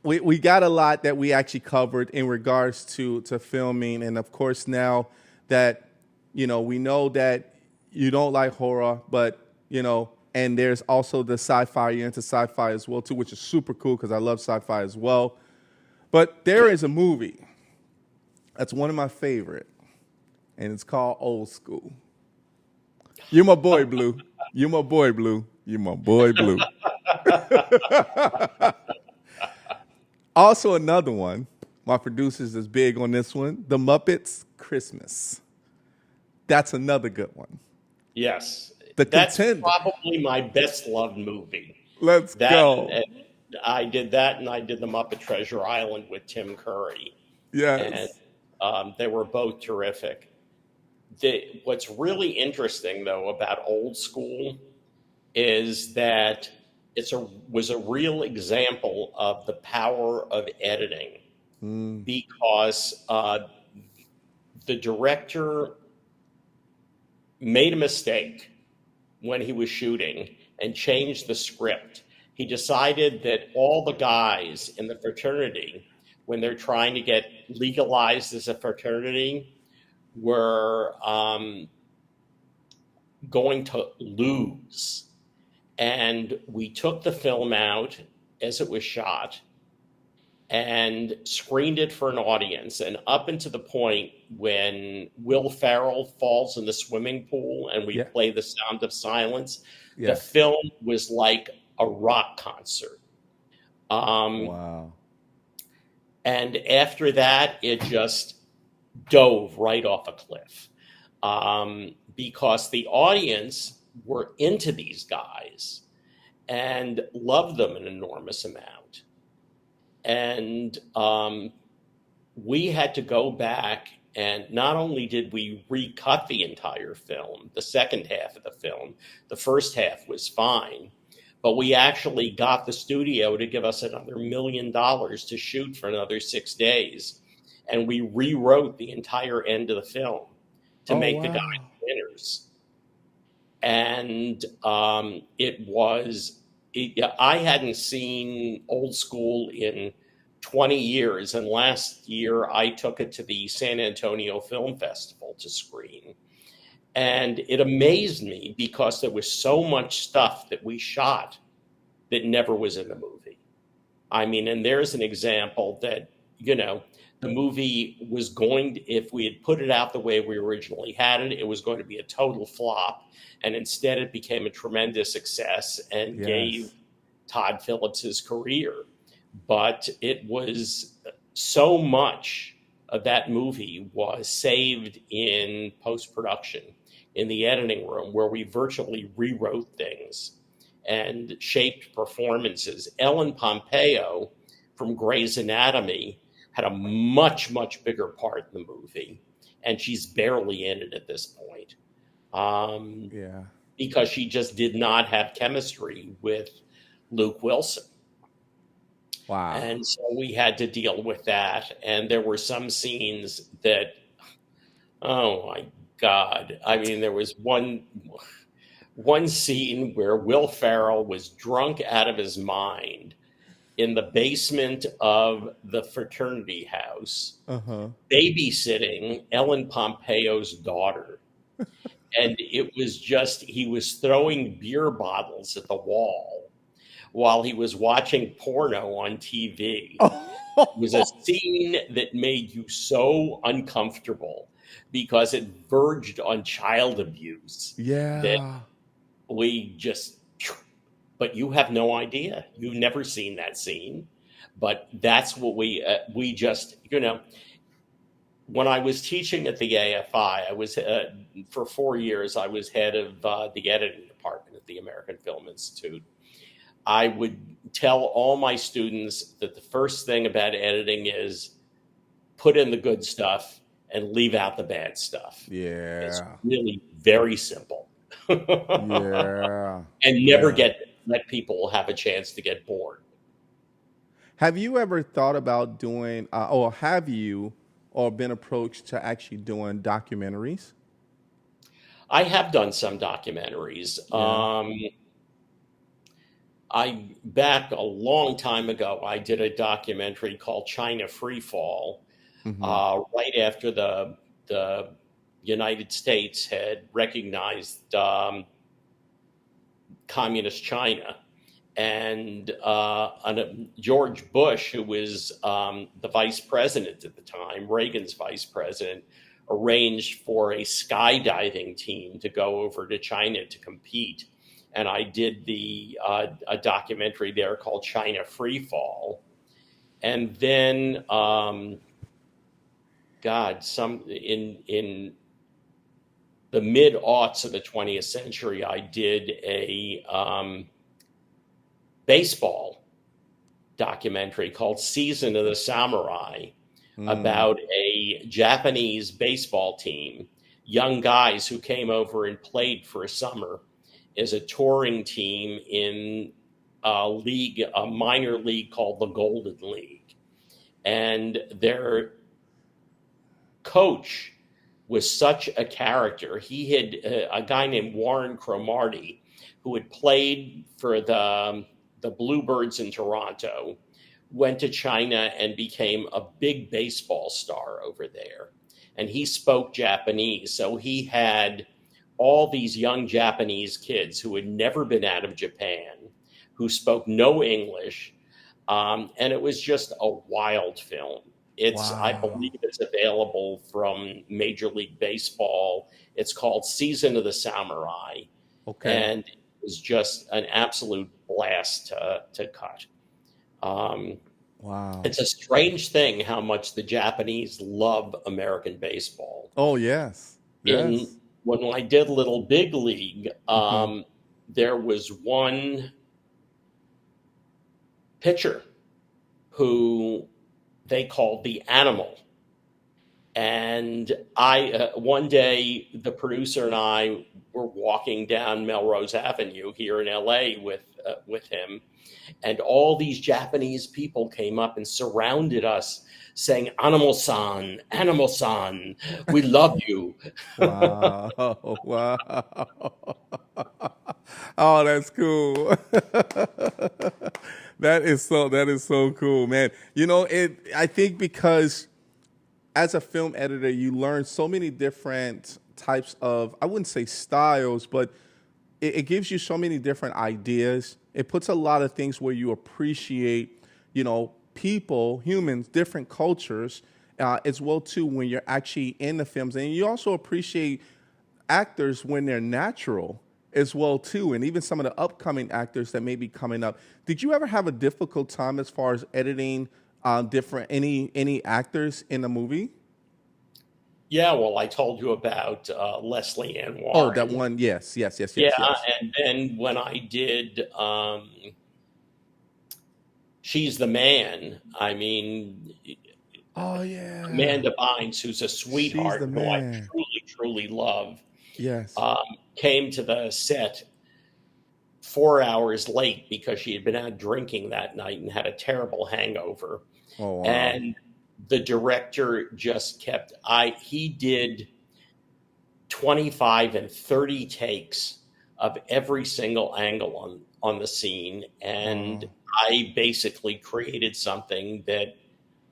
we got a lot that we actually covered in regards to filming. And of course, now that, we know that you don't like horror, but, and there's also the sci-fi. You're into sci-fi as well, too, which is super cool because I love sci-fi as well. But there is a movie that's one of my favorite, and it's called Old School. You're my boy, Blue. You're my boy, Blue. You're my boy, Blue. Also, another one. My producers is big on this one. The Muppets Christmas. That's another good one. Yes. That's probably my best loved movie. Let's go. I did that, and I did The Muppet Treasure Island with Tim Curry. Yes. And they were both terrific. What's really interesting, though, about Old School is that was a real example of the power of editing because the director made a mistake when he was shooting and changed the script. He decided that all the guys in the fraternity, when they're trying to get legalized as a fraternity, were going to lose. And we took the film out as it was shot and screened it for an audience. And up until the point when Will Ferrell falls in the swimming pool and we play The Sound of Silence, the film was like a rock concert. Wow. And after that, it just dove right off a cliff because the audience were into these guys and loved them an enormous amount. And we had to go back, and not only did we recut the entire film, the second half of the film, the first half was fine, but we actually got the studio to give us another $1 million to shoot for another 6 days. And we rewrote the entire end of the film to make the guys winners. And I hadn't seen Old School in 20 years. And last year I took it to the San Antonio Film Festival to screen. And it amazed me because there was so much stuff that we shot that never was in the movie. I mean, and there's an example that, the movie was going to, if we had put it out the way we originally had it, it was going to be a total flop. And instead, it became a tremendous success and gave Yes. Todd Phillips his career. But it was so much of that movie was saved in post production in the editing room where we virtually rewrote things and shaped performances. Ellen Pompeo from Grey's Anatomy had a much, much bigger part in the movie, and she's barely in it at this point Yeah. because she just did not have chemistry with Luke Wilson. Wow. And so we had to deal with that. And there were some scenes that, oh my God. I mean, there was one scene where Will Ferrell was drunk out of his mind in the basement of the fraternity house, Uh-huh. babysitting Ellen Pompeo's daughter. And it was just, he was throwing beer bottles at the wall while he was watching porno on TV. It was a scene that made you so uncomfortable because it verged on child abuse that Yeah. we just, but you have no idea. You've never seen that scene. But that's what we just, when I was teaching at the AFI, I was, for 4 years, I was head of the editing department at the American Film Institute. I would tell all my students that the first thing about editing is put in the good stuff and leave out the bad stuff. It's Yeah. really very simple. Yeah. And never Yeah. let people have a chance to get bored. Have you ever thought about doing, or have you, or been approached to actually doing documentaries? I have done some documentaries. Yeah. I back a long time ago, I did a documentary called China Freefall, Mm-hmm. right after the United States had recognized communist China, and George Bush, who was the vice president at the time, Reagan's vice president, arranged for a skydiving team to go over to China to compete. And I did a documentary there called China Freefall. And then, in the mid-aughts of the 20th century, I did a baseball documentary called Season of the Samurai about a Japanese baseball team, young guys who came over and played for a summer as a touring team in a minor league called the Golden League. And their coach was such a character. He had a guy named Warren Cromartie who had played for the Bluebirds in Toronto, went to China and became a big baseball star over there. And he spoke Japanese. So he had all these young Japanese kids who had never been out of Japan, who spoke no English. And it was just a wild film. I Wow. believe it's available from Major League Baseball. It's called Season of the Samurai. Okay. And it was just an absolute blast to cut. Wow. It's a strange thing how much the Japanese love American baseball. Oh, yes. Yes. When I did Little Big League, there was one pitcher who they called the Animal. And one day, the producer and I were walking down Melrose Avenue here in LA with him, and all these Japanese people came up and surrounded us, saying, "Animal-san, Animal-san, we love you." Wow. Wow. Oh, that's cool. That is so cool, man. I think because as a film editor, you learn so many different types of, I wouldn't say styles, but it gives you so many different ideas. It puts a lot of things where you appreciate people, humans, different cultures as well too when you're actually in the films, and you also appreciate actors when they're natural as well too, and even some of the upcoming actors that may be coming up. Did you ever have a difficult time as far as editing different any actors in the movie? Yeah, well, I told you about Leslie Ann Oh, that Warren. one. Yes, yes, yes, Yeah, yes, yes. and then when I did She's the Man, I mean, Oh yeah. Amanda Bynes, who's a She's the sweetheart who I man. truly, truly love, Yes. um, came to the set 4 hours late because she had been out drinking that night and had a terrible hangover. Oh wow. And the director just kept, he did 25 and 30 takes of every single angle on the scene. And Wow. I basically created something that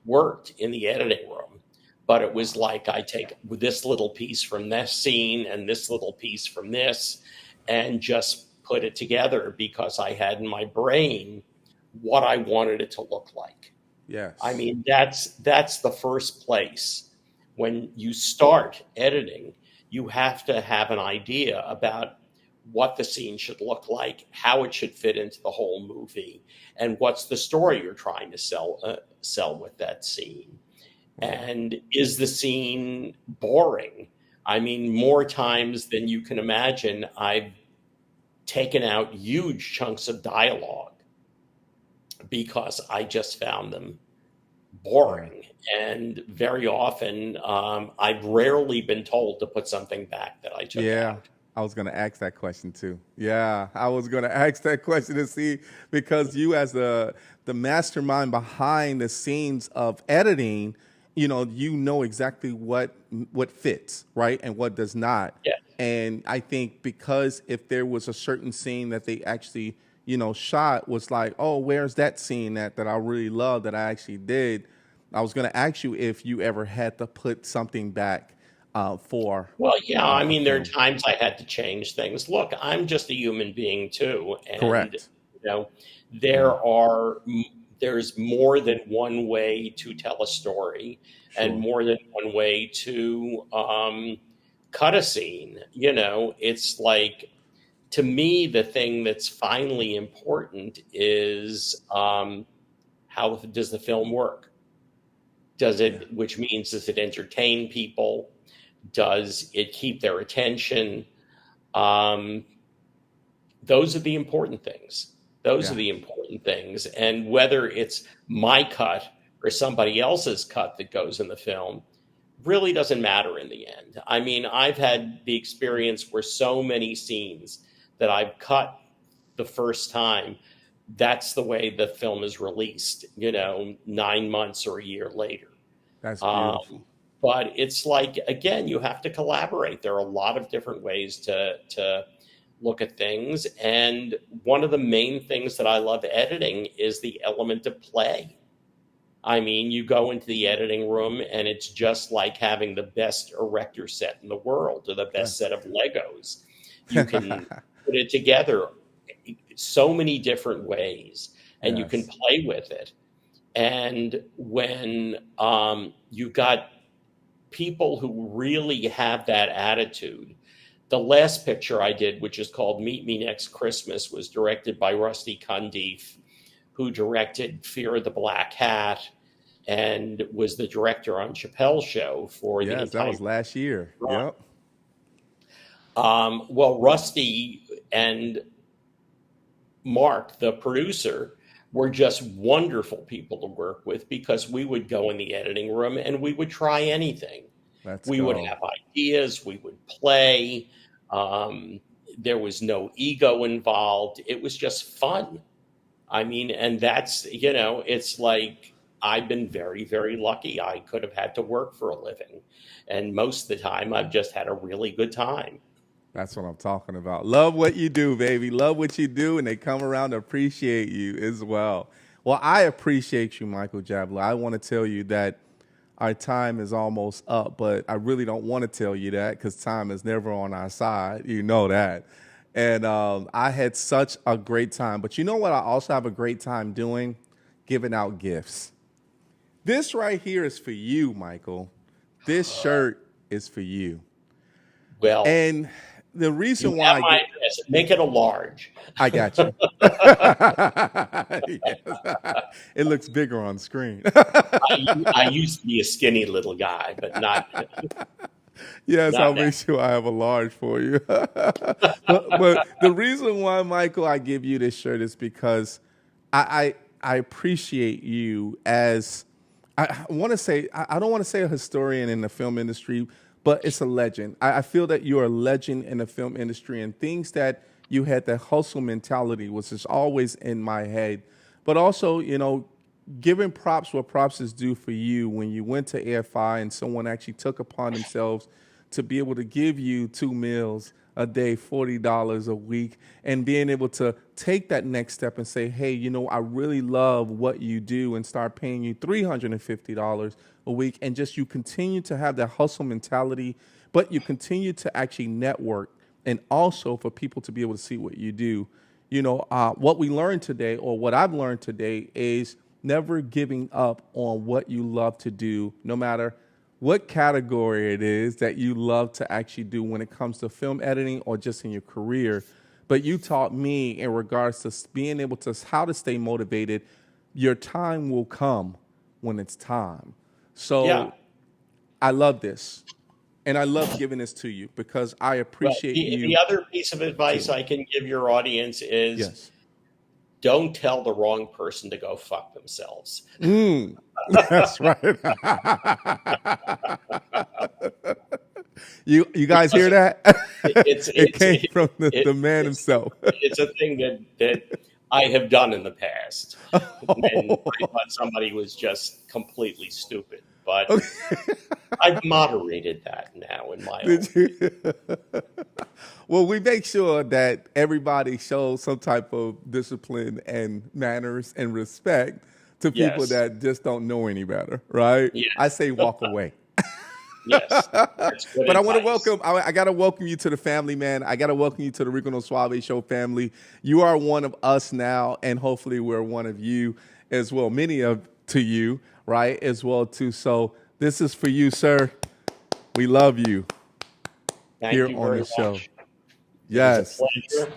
worked in the editing room. But it was like I take this little piece from this scene and this little piece from this and just put it together because I had in my brain what I wanted it to look like. I Yes. mean, that's the first place. When you start editing, you have to have an idea about what the scene should look like, how it should fit into the whole movie, and what's the story you're trying to sell with that scene. Wow. And is the scene boring? I mean, more times than you can imagine, I've taken out huge chunks of dialogue because I just found them Yeah. boring. And very often, I've rarely been told to put something back that I took Yeah, out. I was gonna ask that question too. Yeah, I was gonna ask that question to see because you, as the mastermind behind the scenes of editing, you know exactly what fits, right, and what does not. Yeah. And I think because if there was a certain scene that they actually, shot was like, oh, where's that scene that I really love that I actually did? I was gonna ask you if you ever had to put something back for Well, yeah, I a mean, there are film. times I had to change things. Look, I'm just a human being too, and Correct. there Yeah. are there's more than one way to tell a story, and Sure. more than one way to cut a scene. It's like, to me, the thing that's finally important is how does the film work? Yeah. Which means, does it entertain people? Does it keep their attention? Um, those are the important things. Those are Yeah. the important things. And whether it's my cut or somebody else's cut that goes in the film really doesn't matter in the end. I mean, I've had the experience where so many scenes that I've cut the first time, that's the way the film is released, 9 months or a year later. That's Um, beautiful. but it's like, again, you have to collaborate. There are a lot of different ways to look at things, and one of the main things that I love editing is the element of play. I mean, you go into the editing room and it's just like having the best erector set in the world or the best set of Legos. You can put it together so many different ways and you can Yes. play with it. And when you've got people who really have that attitude, the last picture I did, which is called Meet Me Next Christmas, was directed by Rusty Cundiff, who directed Fear of the Black Hat and was the director on Chappelle's Show for the Yes, that entire was last year. run. Yep. Well, Rusty and Mark, the producer, were just wonderful people to work with because we would go in the editing room and we would try anything. Let's We would go. have ideas, we would play. Um, there was no ego involved. It was just fun. I mean, and it's like, I've been very, very lucky. I could have had to work for a living. And most of the time, I've just had a really good time. That's what I'm talking about. Love what you do, baby. Love what you do, and they come around to appreciate you as well. Well, I appreciate you, Michael Jablow. I want to tell you that our time is almost up, but I really don't want to tell you that because time is never on our side. You know that. And I had such a great time. But you know what I also have a great time doing? giving out gifts. This right here is for you, Michael. This shirt is for you. Well, And the you reason why have my address. Make it a large. I got you. Yes. It looks bigger on screen. I used to be a skinny little guy, but not. Yes, Not I'll now. make sure I have a large for you. but the reason why, Michael, I give you this shirt is because I appreciate you as I want to say I don't want to say a historian in the film industry, but it's a legend. I feel that you're a legend in the film industry, and things that you had, that hustle mentality was just always in my head. But also, giving props what props is due for you when you went to AFI and someone actually took upon themselves to be able to give you 2 meals a day, $40 a week, and being able to take that next step and say, hey, I really love what you do, and start paying you $350 a week. And just you continue to have that hustle mentality, but you continue to actually network, and also for people to be able to see what you do. What we learned today, or what I've learned today, is never giving up on what you love to do, no matter what category it is that you love to actually do when it comes to film editing or just in your career. But you taught me in regards to being able to how to stay motivated. Your time will come when it's time. So Yeah. I love this. And I love giving this to you because I Well, appreciate you. the other piece of advice I can give your audience is Yes. don't tell the wrong person to go fuck themselves. That's right. You guys hear that? It came from the man himself. It's a thing that I have done in the past. And I thought somebody was just completely stupid. But I've moderated that now in my own. Did you? Well, we make sure that everybody shows some type of discipline and manners and respect to people Yes. that just don't know any better, right? Yes. I say walk away. Yes. That's good But I want to advice. welcome, I got to welcome you to the family, man. I got to welcome you to the Rico No Suave Show family. You are one of us now, and hopefully we're one of you as well. Many of to you, right, as well, too. So this is for you, sir. We love you. Thank here you on very the show. much. Yes. It's a pleasure.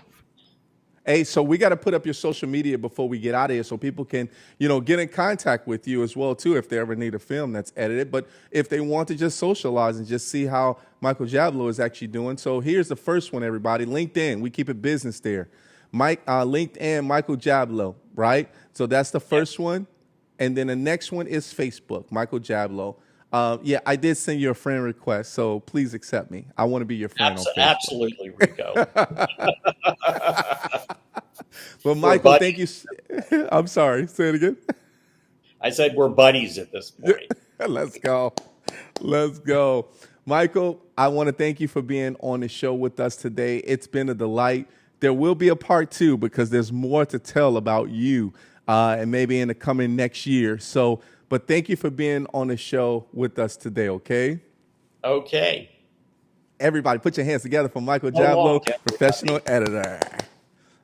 Hey, so we got to put up your social media before we get out of here so people can, get in contact with you as well, too, if they ever need a film that's edited. But if they want to just socialize and just see how Michael Jablow is actually doing. So here's the first one, everybody. LinkedIn. We keep it business there. LinkedIn, Michael Jablow, right? So that's the first one. And then the next one is Facebook, Michael Jablow. Yeah, I did send you a friend request, so please accept me. I want to be your friend on Facebook. Absolutely, Rico. But Michael, buddies. thank you. I'm sorry. Say it again. I said we're buddies at this point. Let's go. Let's go. Michael, I want to thank you for being on the show with us today. It's been a delight. There will be a part 2 because there's more to tell about you and maybe in the coming next year. So, but thank you for being on the show with us today, okay? Okay. Everybody, put your hands together for Michael So long, Jablow, everybody. professional editor.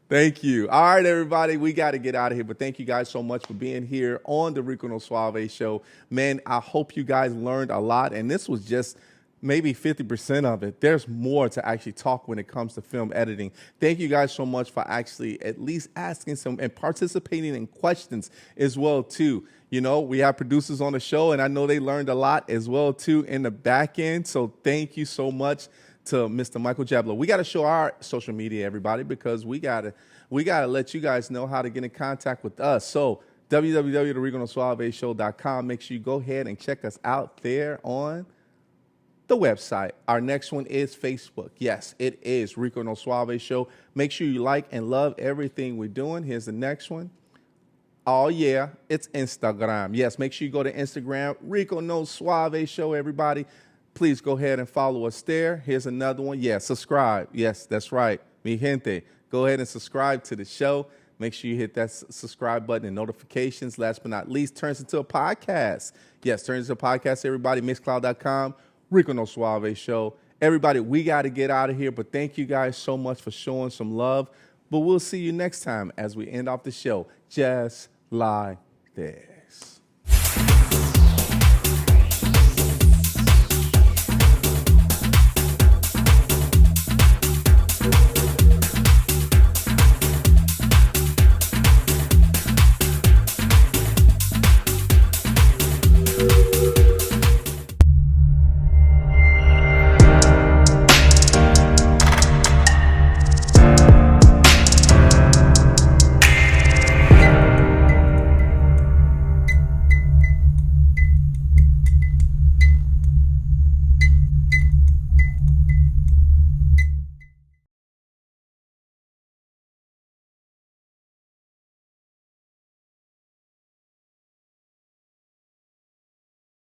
Thank you. All right, everybody, we got to get out of here. But thank you guys so much for being here on the Rico No Suave Show. Man, I hope you guys learned a lot. And this was just maybe 50% of it. There's more to actually talk when it comes to film editing. Thank you guys so much for actually at least asking some and participating in questions as well, too. We have producers on the show, and I know they learned a lot as well, too, in the back end. So thank you so much to Mr. Michael Jablow. We got to show our social media, everybody, because we gotta let you guys know how to get in contact with us. So www.riconosuaveshow.com. Make sure you go ahead and check us out there on the website. Our next one is Facebook. Yes, it is Rico No Suave Show. Make sure you like and love everything we're doing. Here's the next one. Oh, yeah, it's Instagram. Yes, make sure you go to Instagram, Rico No Suave Show, everybody. Please go ahead and follow us there. Here's another one. Yeah, subscribe. Yes, that's right. Mi gente. Go ahead and subscribe to the show. Make sure you hit that subscribe button and notifications. Last but not least, turns into a podcast. Yes, turns into a podcast, everybody. Mixcloud.com, Rico No Suave Show. Everybody, we got to get out of here, but thank you guys so much for showing some love. But we'll see you next time as we end off the show. Just like this.